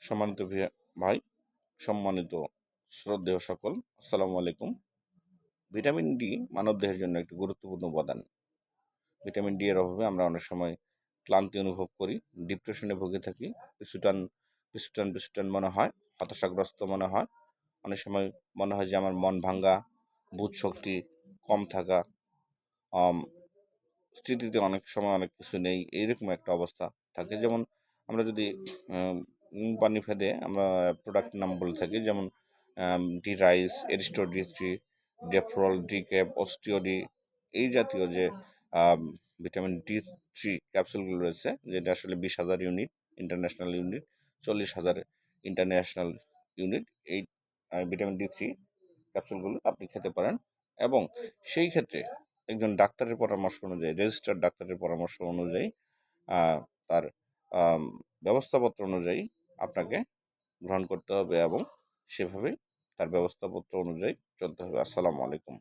সম্মানিত ভাই, সম্মানিত শ্রদ্ধেয় সকল, আসসালামু আলাইকুম। ভিটামিন ডি মানবদেহের জন্য একটি গুরুত্বপূর্ণ উপাদান। ভিটামিন ডি এর অভাবে আমরা অনেক সময় ক্লান্তি অনুভব করি, ডিপ্রেশনে ভুগে থাকি, পিছুটান মনে হয়, হতাশাগ্রস্ত মনে হয়। অনেক সময় মনে হয় যে আমার মন ভাঙ্গা, বুধ শক্তি কম থাকা, স্মৃতিতে অনেক সময় অনেক কিছু নেই, এইরকম একটা অবস্থা থাকে। যেমন আমরা যদি পানি ফেদে আমরা প্রোডাক্ট নাম বলে থাকি, যেমন D rice, Aristo D3, ডেফরল, D cap, OsteoD, এই জাতীয় যে ভিটামিন ডি3 ক্যাপসুলগুলো রয়েছে, যেটা আসলে 20,000 unit international unit, 40,000 international unit, এই ভিটামিন ডি3 ক্যাপসুলগুলো আপনি খেতে পারেন। এবং সেই ক্ষেত্রে একজন ডাক্তারের পরামর্শ অনুযায়ী, রেজিস্টার্ড ডাক্তারের পরামর্শ অনুযায়ী, তার ব্যবস্থাপত্র অনুযায়ী আপনাকে গ্রহণ করতে হবে এবং সেভাবেই তার ব্যবস্থাপত্র অনুযায়ী চলতে হবে। আসসালামু আলাইকুম।